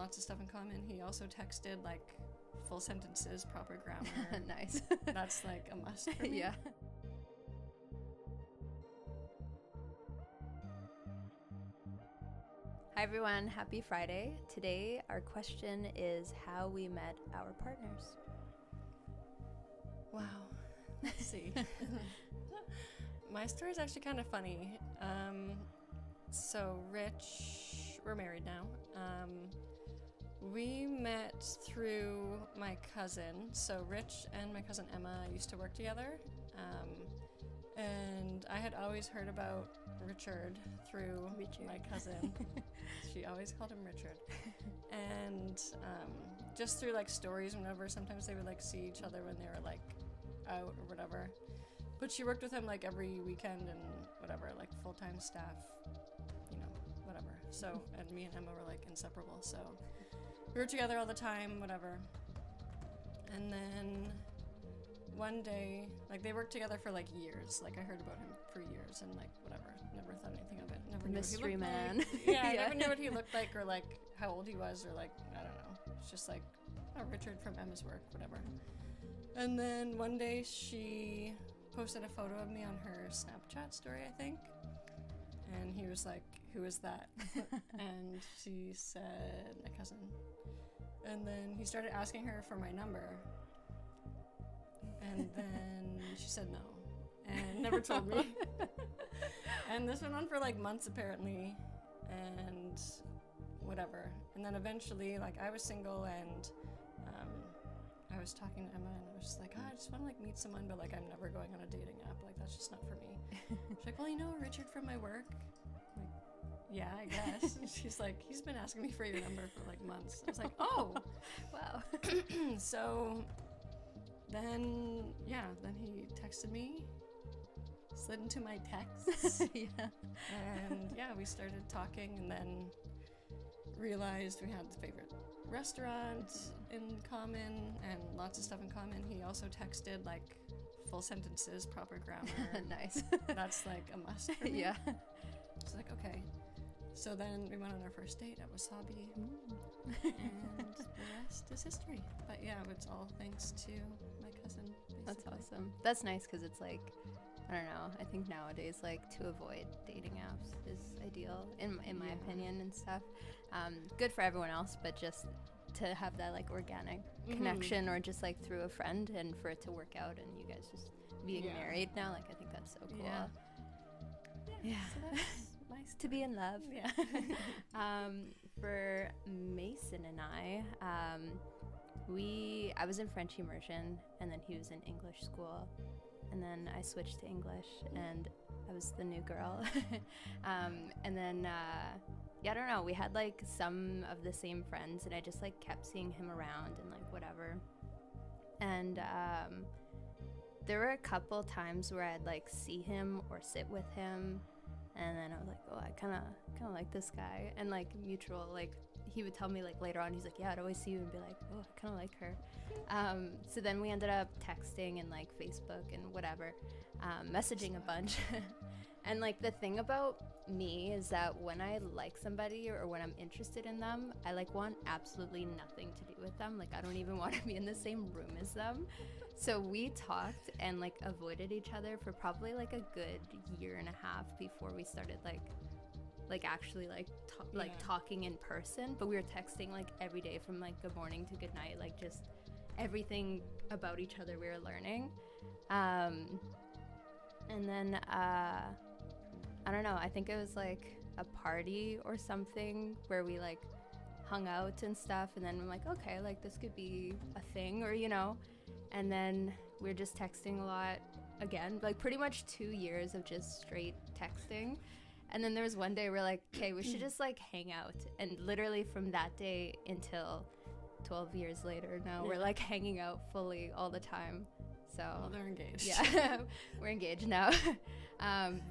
lots of stuff in common. He also texted like full sentences, proper grammar. Nice. That's like a must for me. Yeah. Hi everyone, happy Friday. Today our question is how we met our partners. Wow. Let's see. My story is actually kind of funny. So Rich, we're married now. We met through my cousin. So Rich and my cousin Emma used to work together. And I had always heard about Richard through my cousin. She always called him Richard. And just through like stories, whenever sometimes they would like see each other when they were like out or whatever. But she worked with him like every weekend and whatever, like full-time staff, you know, whatever. So, and me and Emma were like inseparable. So we were together all the time, whatever. And then one day, like they worked together for like years. Like I heard about him for years and like whatever. Never thought anything of it. Never knew Mystery what he man. looked like. Yeah, I never knew what he looked like or like how old he was or like, I don't know. It's just like, oh, Richard from Emma's work, whatever. And then one day she posted a photo of me on her Snapchat story, I think. And he was like, who is that? And she said, my cousin. And then he started asking her for my number. And then she said no. And never told me. And this went on for like months apparently. And whatever. And then eventually, like I was single and I was talking to Emma and I was just like, I just want to like meet someone, but like I'm never going on a dating app. Like that's just not for me. She's like, well, you know Richard from my work? I'm like, yeah, I guess. And she's like, he's been asking me for your number for like months. I was like, oh, Wow. So then he texted me, slid into my texts. Yeah. And yeah, we started talking and then realized we had the favorite restaurant in common and lots of stuff in common. He also texted like full sentences, proper grammar. Nice. That's like a must for me. Yeah. It's like, okay. So then we went on our first date at Wasabi. And the rest is history. But yeah, it's all thanks to my cousin, basically. That's awesome. That's nice because it's like, I don't know, I think nowadays like to avoid dating apps is ideal in my opinion and stuff. Good for everyone else, but just to have that like organic connection or just like through a friend and for it to work out and you guys just being married now, like I think that's so cool. Yeah. So that's nice To be in love. Yeah. For Mason and I was in French immersion and then he was in English school and then I switched to English and I was the new girl. And then I don't know, we had like some of the same friends and I just like kept seeing him around and like whatever. And there were a couple times where I'd like see him or sit with him and then I was like, oh, I kind of like this guy. And like mutual, like he would tell me like later on, he's like, yeah, I'd always see you and be like, oh, I kind of like her. So then we ended up texting and like Facebook and whatever, messaging a bunch. And like the thing about me is that when I like somebody or when I'm interested in them, I like want absolutely nothing to do with them. Like I don't even want to be in the same room as them. So we talked and like avoided each other for probably like a good year and a half before we started like actually like talking in person. But we were texting like every day from like good morning to good night, like just everything about each other we were learning. And then I don't know, I think it was like a party or something where we like hung out and stuff and then I'm like, okay, like this could be a thing or you know. And then we were just texting a lot again, like pretty much 2 years of just straight texting. And then there was one day we're like, okay, we should just like hang out. And literally from that day until 12 years later now, we're like hanging out fully all the time. So well, they're engaged. Yeah, we're engaged now.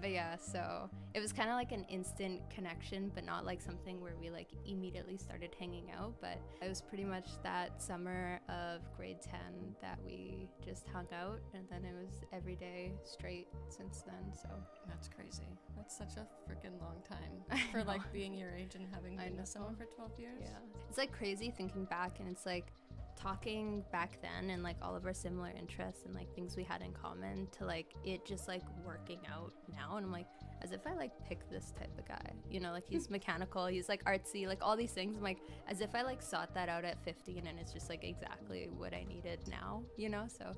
But yeah, so it was kind of like an instant connection, but not like something where we like immediately started hanging out. But it was pretty much that summer of grade 10 that we just hung out, and then it was every day straight since then. So that's crazy. That's such a freaking long time for like being your age and having been with someone for 12 years. Yeah, it's like crazy thinking back, and it's like talking back then and like all of our similar interests and like things we had in common to like it just like working out now, and I'm like, as if I like picked this type of guy, you know, like he's mechanical, he's like artsy, like all these things. I'm like, as if I like sought that out at 15 and it's just like exactly what I needed now, you know. So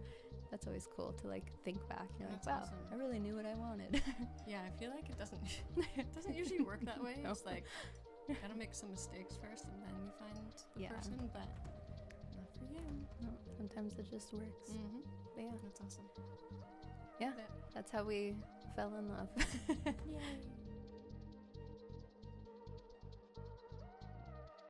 that's always cool to like think back. You're like, wow, awesome. I really knew what I wanted. Yeah, I feel like it doesn't usually work that way. No. It's like you gotta make some mistakes first and then you find the person, but not for you. No, sometimes it just works. Mm-hmm. But yeah, that's awesome. Yeah, that's how we fell in love. Yay.